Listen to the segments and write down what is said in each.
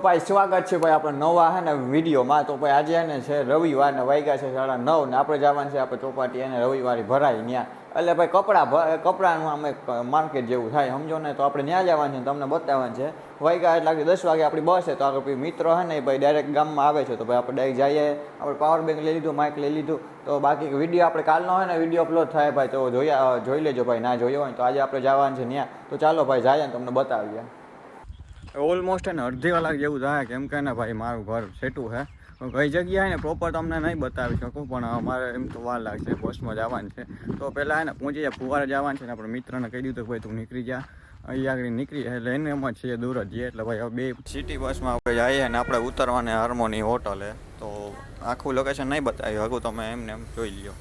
ભાઈ સ્વાગત છે ભાઈ આપણે નવા હે ને વિડીયોમાં. તો ભાઈ આજે ને છે રવિવાર ને વાગ્યા છે 9:30 ને આપણે જવાનું છે આપણે ચોપાટી અને રવિવારે ભરાય ત્યાં. એટલે ભાઈ કપડાનું અમે માર્કેટ જેવું થાય સમજો ને, તો આપણે ત્યાં જવાનું છે તમને બતાવવાનું છે. વાગ્યા એટલે 10 વાગે આપણી બસ છે, તો આગળ મિત્રો હે ને ભાઈ ડાયરેક્ટ ગામમાં આવે છે, તો ભાઈ આપણે ડાયરેક્ટ જઈએ. આપણે પાવર બેંક લઈ લીધું, માઇક લઈ લીધું, તો બાકી વિડીયો આપણે કાલનો હોય ને વિડીયો અપલોડ થાય ભાઈ, તો જોઈ લેજો ભાઈ. ના જોયો હોય તો આજે આપણે જવાનું છે ત્યાં. તો ચાલો ભાઈ જઈએ ને તમને બતાવીએ. ઓલમોસ્ટ ને અડધી કલાક જેવું થાય, કેમ કે ને ભાઈ મારું ઘર સેટું છે. કઈ જગ્યાએ ને પ્રોપર તમને નહીં બતાવી શકું, પણ અમારે એમ તો વાર લાગશે. બસમાં જવાનું છે તો પહેલાં એને પહોંચી જાય, ફુવારે જવાનું છે ને આપણે મિત્રને કહી દીધું કે ભાઈ તું નીકળી જા, અહીંયા આગળ નીકળી જાય એટલે એને એમ જ છીએ દૂર જ જઈએ. એટલે ભાઈ હવે 2 સિટી બસમાં આપણે જઈએ ને આપણે ઉતરવાને હાર્મોની હોટલે. તો આખું લોકેશન નહીં બતાવ્યું હગું, તમે એમને એમ જોઈ લ્યો.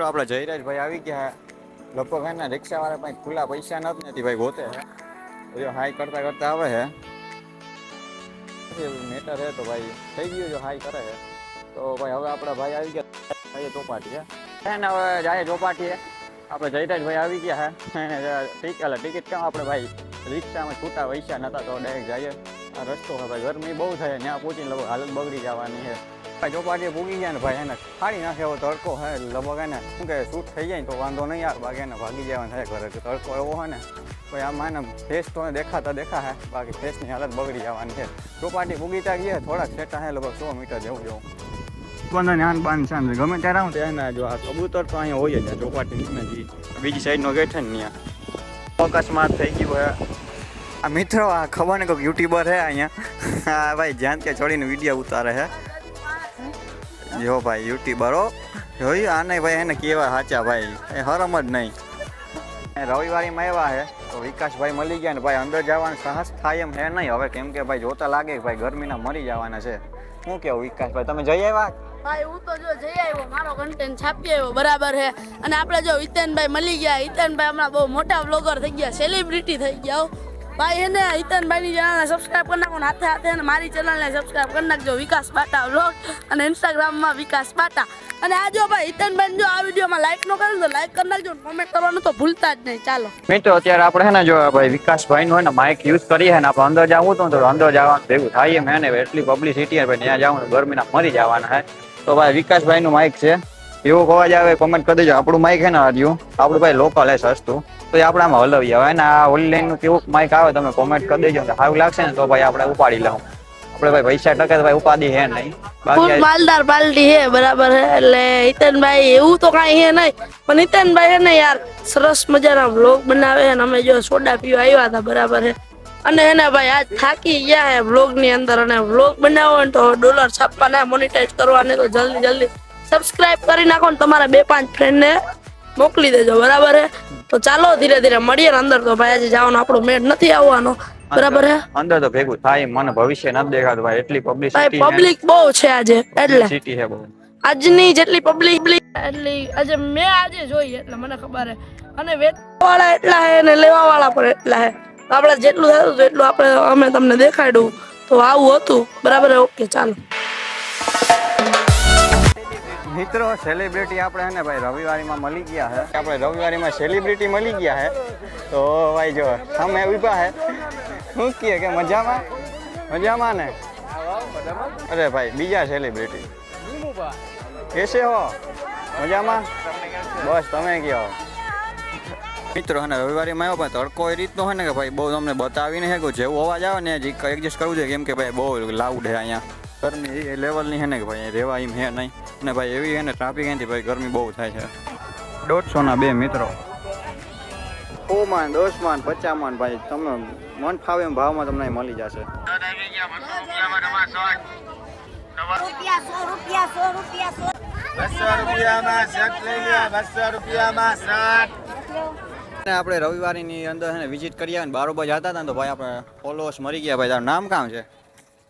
આપણે જયરાજભાઈ આવી ગયા. લગભગ એને રિક્ષાવાળા પાસે ખુલ્લા પૈસા નથી ભાઈ, ગોતે છે. હાઈ કરતા કરતા આવે છે મેટર છે, તો ભાઈ થઈ ગયું જો હાઈ કરે છે. તો ભાઈ હવે આપણા ભાઈ આવી ગયા ચોપાટી છે ને, હવે જાય ચોપાટીએ. આપણે જયરાજભાઈ આવી ગયા છે. ટિકિટ કેમ આપણે ભાઈ રિક્ષામાં છૂટા પૈસા નતા, તો ડાયરેક્ટ જઈએ. આ રસ્તો છે ભાઈ, ગરમી બહુ થાય, ત્યાં પહોંચીને લગભગ હાલત બગડી જવાની છે. ભાઈ ચોપાટીએ પૂગી ગયા ને ભાઈ, એને ખાડી નાખે એવો તડકો હે. લગભગ એને શું કહે શૂટ થઈ જાય તો વાંધો નહીં યાર, બાકી એને ભાગી જવાનું થાય ઘરે. તડકો એવો હોય ને ભાઈ, આમાં એને ફેસ તો દેખાતા હે, બાકી ફેસની હાલત બગડી જવાની છે. ચોપાટી પૂગીતા ગયા થોડાક સેટા હે, લગભગ 100 મીટર જેવું બંધ જ્ઞાન બાંધ છે. ગમે ત્યારે આવું તો એને જો આ કબૂતર તો અહીંયા હોય જ ચોપાટી બીજી સાઈડનો ગેટ છે ને ત્યાં. અકસ્માત થઈ ગયું હે. આ મિત્રો આ ખબર ને કોઈક યુટ્યુબર હે અહીંયા. હા ભાઈ જ્યાં ત્યાં ચડીને વિડીયો ઉતારે હે. જો ભાઈ યુટ્યુબરો જોયું આને ભાઈ એને કેવા સાચા ભાઈ, એ હરમ જ નહીં. રવિવારીમાં આવ્યા હે તો વિકાસભાઈ મળી ગયા ને ભાઈ, અંદર જવાનું સાહસ થાય એમ હે નહીં હવે, કેમ કે ભાઈ જોતા લાગે કે ભાઈ ગરમીના મરી જવાના છે. શું કેવું વિકાસભાઈ, તમે જઈ આવ્યા? ભાઈ હું તો જો જઈ આવ્યો, મારો કન્ટેન્ટ છાપી આવ્યો બરાબર છે. અને આપણે જો હિતેનભાઈ મળી ગયા. હિતેનભાઈ હમણાં બહુ મોટા વ્લોગર થઈ ગયા, સેલિબ્રિટી થઈ ગયા ભાઈ. એને હિતેનભાઈની ચેનલને સબસ્ક્રાઈબ કરી નાખો, હાથે હાથે અને મારી ચેનલને સબસ્ક્રાઈબ કરી નાખજો, વિકાસ બાટા વ્લોગ, અને ઇન્સ્ટાગ્રામમાં વિકાસ બાટા. અને આ જો ભાઈ હિતેનભાઈ જો આ વિડીયોમાં લાઈક નો કર્યું તો લાઈક કરી નાખજો, કોમેન્ટ કરવાનું તો ભૂલતા જ નહીં. ચાલો મિત્રો અત્યારે આપણે હે ને જો ભાઈ વિકાસભાઈ નું હે ને માઇક યુઝ કરીએ ને, આપણે અંદર જવું તો અંદર જવાનું ભેગું થાય મેં ને, એટલી પબ્લિસિટી ભાઈ ત્યાં જવાનું ગરમીના મરી જવાના હે. તો ભાઈ વિકાસભાઈ નું માઇક છે, એવો અવાજ આવે કોમેન્ટ કરી દેજો. આપણું માઇક હે ને હર્યું આપણું ભાઈ લોકલ હે સસ્તું, તો એ આપણે આમાં હલવીએ. હવે ને આ ઓનલાઈન નું કેવું માઇક આવે તમે કોમેન્ટ કરી દેજો, સારું લાગશે ને તો ભાઈ આપણે ઉપાડી લઉં. આપણે ભાઈ પૈસા ટકે તો ભાઈ ઉપાડી હે નહીં, ફૂલ માલદાર પાર્ટી હે બરાબર હે. એટલે હિતેનભાઈ એવું તો કાંઈ હે નહીં, પણ હિતેનભાઈ હે ને યાર સરસ મજાના વ્લોગ બનાવે છે. અમે જો સોડા પીવા આવ્યા હતા બરાબર હે, અને એને ભાઈ આજ થાકી ગયા હે વ્લોગ ની અંદર. અને વ્લોગ બનાવો ને તો ડોલર છાપવાના, મોનેટાઈઝ કરવાને, તો જલ્દી સબસ્ક્રાઇબ કરી નાખો ને તમારા 2-5 ફ્રેન્ડ ને મોકલી દેજો બરાબર હે. તો ચાલો ધીરે ધીરે મળીએ અંદર. તો ભાઈ આજે જવાનો આપણો મેળ નથી આવવાનો બરાબર હે. અંદર તો ભેગું થાય, મને ભવિષ્ય નથી દેખાતું ભાઈ, એટલી પબ્લિસિટી પબ્લિક બહુ છે આજે. એટલે સિટી છે બહુ, આજની જેટલી પબ્લિક એટલી આજે મેં આજે જોઈ એટલે મને ખબર હે. અને વેચવાવાળા એટલા હે ને લેવાવાળા પણ એટલા હે. આપણે જેટલું થતું એટલું આપણે અમે તમને દેખાડ્યું. તો આવું હતું બરાબર. ઓકે ચાલો મિત્રો સેલિબ્રિટી આપણે ને ભાઈ રવિવારીમાં મળી ગયા હે. આપણે રવિવારીમાં સેલિબ્રિટી મળી ગયા હે. તો ભાઈ જો સામે ઉભા હે, શું કહે કે મજામાં ને? અરે ભાઈ બીજા સેલિબ્રિટી કેસે હો? મજામાં? બસ તમે કહો. મિત્રો અને રવિવારીમાં આવ્યો પણ તડકો એ રીતનો હોય ને કે ભાઈ બહુ તમને બતાવીને હે કે જેવું અવાજ આવે ને એડજસ્ટ કરવું જોઈએ, કેમ કે ભાઈ બહુ લાઉડ હે અહીંયા. ગરમી એ લેવલની છે ને કે ભાઈ રહેવા એમ હે નહીં. અને ભાઈ એવી હે ને ટ્રાફિક અહીંથી ભાઈ ગરમી બહુ થાય છે. 150 ના 2 મિત્રો, 100 માં 10 માં 50 માં ભાઈ તમને મન ફાવે એમ ભાવમાં તમને મળી જશે. આપણે રવિવારીની અંદર છે ને વિઝિટ કરી આવ્યા ને 12 જતા હતા ને, તો ભાઈ આપણે ફોલોઅર્સ મરી ગયા. ભાઈ તારું નામ કામ છે?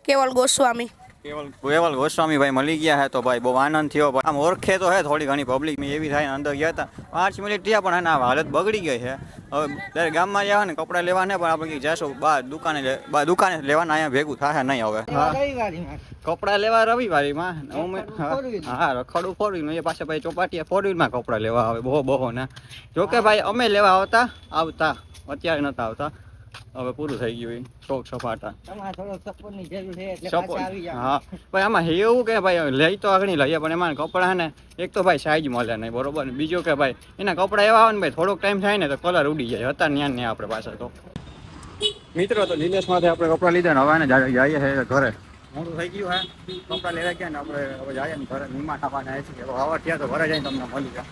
કેવલ ગોસ્વામી. કેવલ ગોસ્વામી ભાઈ મળી ગયા હે તો ભાઈ બહુ આનંદ થયો. આમ ઓળખે તો હે થોડી ઘણી પબ્લિક ની એવી થાય ને અંદર ગયા હતા 5 મિનિટ થયા પણ એના હાલત બગડી ગઈ છે. હવે ત્યારે ગામમાં જવા ને કપડાં લેવા ને પણ આપણે જઈશું દુકાને લેવાના અહીંયા ભેગું થાય નહીં હવે. કપડાં લેવા રવિવારીમાં હા રખડું 4 વ્હીલ એ પાસે ભાઈ ચોપાટીયા 4 વ્હીલમાં કપડાં લેવા આવે બહુ ને. જોકે ભાઈ અમે લેવા આવતા અત્યારે નતા આવતા. હવે પૂરું થઈ ગયું શોખ સપાટા. હા ભાઈ આમાં એવું કે ભાઈ લઈ તો આગળ લઈએ પણ એમાં કપડા ને એક તો ભાઈ સાઈઝ મળે નહીં બરોબર ને બીજું કે ભાઈ એના કપડા એવા આવે ને ભાઈ થોડોક ટાઈમ થાય ને તો કલર ઉડી જાય. હતા ન્યાન ને આપણે પાસે તો મિત્રો તો નિલેશમાંથી આપણે કપડા લીધા ને હવે ને જઈએ છે ઘરે. મોડું થઈ ગયું હે કપડા લેવા ગયા ને આપણે હવે જઈએ ને ઘરે મીમા ટાપાને આવી છે હવા થયા તો ઘરે જઈને તમને મળી જાય.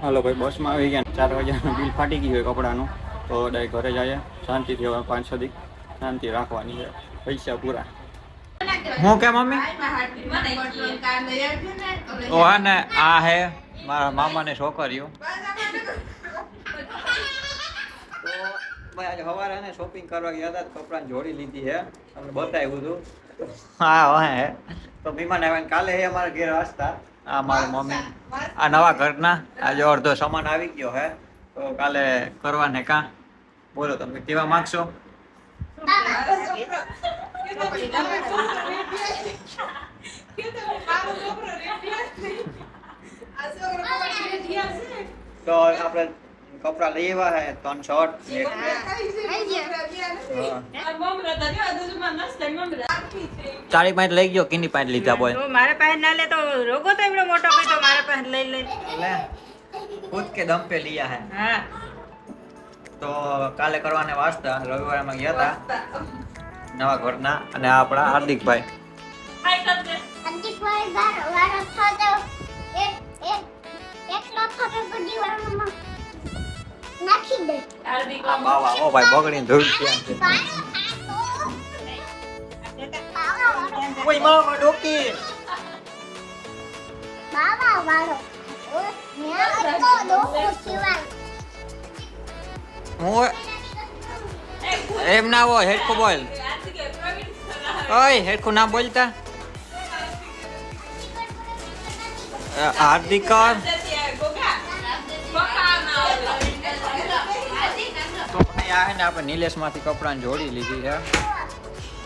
હાલો ભાઈ બસમાં આવી ગયા 4 વાગ્યાનું બિલ ફાટી ગયું હોય કપડાનું તો ડાયરેક્ટ ઘરે જઈએ શાંતિથી. હવે 5-6 દી શાંતિ રાખવાની છે પૈસા પૂરા. હું કે મમ્મી ઓ હા ને આ હે મારા મામાને છોકરીઓ. તો ભાઈ આજે સવારે ને શોપિંગ કરવા ગયા હતા કપડાની જોડી લીધી છે તમને બતાવ્યું હતું. હા હે તો મહેમાન આવ્યા કાલે હે અમારા ઘેર વાસતા. આ મારા મમ્મી આ નવા ઘરના આજે અડધો સામાન આવી ગયો હે તો કાલે કરવાને કાં બોલો તમે કેવા માંગશો? તો આપણે કપડા લઈ આવ્યા હે 3 શર્ટ 40 લઈ ગયો કિની 5 લીધા બોય મારે પાસે ના લે તો રોગો તો એવડો મોટો કઈ તો મારે પાસે લઈ લે ખુદ કે દમ પે लिया है. હા તો કાલે કરવાને વાસતા રવિવારમાં ગયા હતા નવા ઘરના અને આપણા હાર્દિકભાઈ ઓ ભાઈ બગડીને ધૂળ ત્યાં છે. ઓય મામા ડોકી હું એમ ના હોય હેડકો બોલ ઓય હેડકો ના બોલતા હાર્દિક તો ભાઈ આ ને આપણે નિલેશ માંથી કપડાની જોડી લીધી છે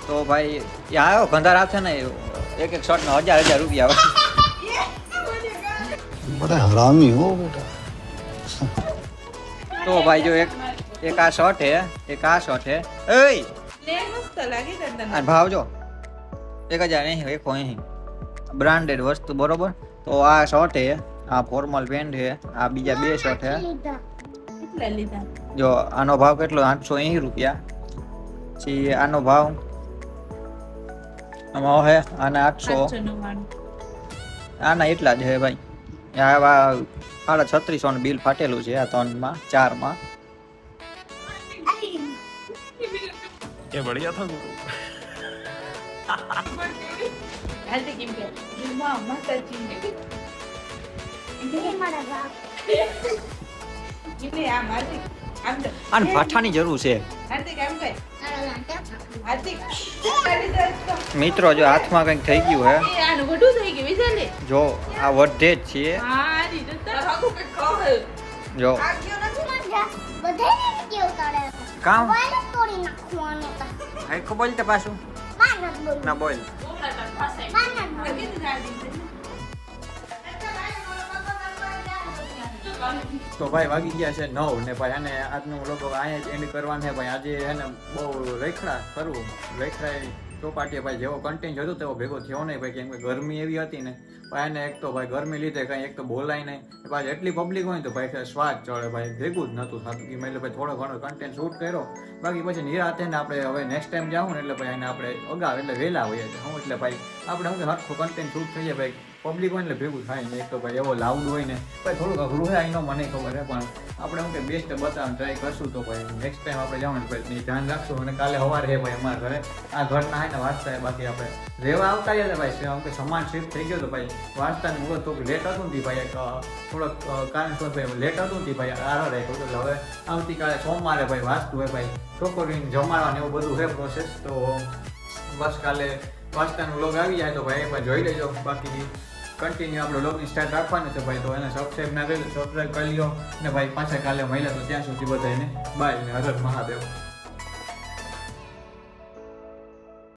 તો ભાઈ આવ્યો ગંધાર આપશે ને એક શર્ટ નો 1000 રૂપિયા આવે. बड़ा हरामी हो बेटा. તો ભાઈ જો એક આ શર્ટ હે એક આ શર્ટ હે એય લે મસ્ત લાગી તને આ ભાવ જો 1000 નહીં એકો અહીં બ્રાન્ડેડ વસ્તુ બરોબર. તો આ શર્ટ હે આ ફોર્મલ પેન્ટ હે આ બીજા 2 શર્ટ હે કેટલા લીધા જો આનો ભાવ કેટલો 880 રૂપિયા પછી આનો ભાવ આમાં હે આના 800 આના એટલા જ હે ભાઈ. આવા 3600 નું બિલ ફાટેલું છે આ 3 માં 4 માં. ये बढ़िया था. હાલતી કેમ કે માં માતાજી એટલે આ મારતી આમ તો આને પાઠાની જરૂર છે હાર્દિક આમ કઈ હાર્દિક મિત્રો. જો હાથમાં કંઈક થઈ ગયું હે એ આનું ગઢું થઈ ગયું વિચાર જો આ વધે જ છે હા રી તો ભાગો કે કહે જો આ ગયો નથી બધાને કેવું કરે કામ મોબાઈલ જ તોડી નાખવાનો તો હાઈકો બોલ તે પાછું બાર જ બોલ ના બોલ. બાર જ બોલ તો ભાઈ વાગી ગયા છે 9 ને ભાઈ આને આજનું લોકો અહીંયા જ એન્ડ કરવાનું છે ભાઈ. આજે હે ને બહુ રેખડા કરવું રેખડા ચોપાટીએ ભાઈ જેવો કન્ટેન્ટ હતો તેવો ભેગો થયો નહીં ભાઈ કેમ કે ગરમી એવી હતી ને ભાઈ એને એક તો ભાઈ ગરમી લીધે કંઈ એક તો બોલાય નહીં પાછી એટલી પબ્લિક હોય તો ભાઈ સ્વાદ ચડે ભાઈ ભેગું જ નહોતું થતું કે એટલે ભાઈ થોડો ઘણો કન્ટેન્ટ શૂટ કર્યો બાકી પછી નિરાતે ને આપણે હવે નેક્સ્ટ ટાઈમ જાઉં ને એટલે ભાઈ એને આપણે અગાઉ એટલે વહેલા હોઈએ છીએ હું એટલે ભાઈ આપણે શું કે હરખું કન્ટેન્ટ શૂટ થઈ જાય ભાઈ પબ્લિક હોય એટલે ભેગું થાય ને એક તો ભાઈ એવો લાઉડ હોય ને ભાઈ થોડુંક અઘરું હોય એનો મને ખબર છે પણ આપણે શું કે બેસ્ટ બતાવવાનું ટ્રાય કરશું તો ભાઈ નેક્સ્ટ ટાઈમ આપણે જાઉં ને ભાઈ ધ્યાન રાખશું અને કાલે સવારે છે ભાઈ અમારા ઘરે આ ઘરના હોય ને વાંચતા બાકી આપણે રહેવા આવતા હતા ભાઈ આમ કે સમાન શિફ્ટ થઈ ગયો તો ભાઈ વાંચતાની મુહૂર્ત થોડુંક લેટ હતું ને ભાઈ એક થોડોક કારણસર ભાઈ લેટ હતું ને ભાઈ આરો રાખ્યો એટલે હવે આવતીકાલે સોમવારે ભાઈ વાંચતું હોય ભાઈ છોકરીને જમાડવાનું એવું બધું છે પ્રોસેસ તો બસ કાલે પાસ્તાનો વ્લોગ આવી જાય તો ભાઈ એકવાર જોઈ લેજો. બાકી કન્ટિન્યુ આપણે વ્લોગની સ્ટાર્ટ રાખવાનું છે ભાઈ, તો એને સબસ્ક્રાઈબ ના કરી સબસ્ક્રાઈબ કરી લો. ને ભાઈ પાછા કાલે મળ્યા તો ત્યાં સુધી બધાને બાય ને હર હર મહાદેવ.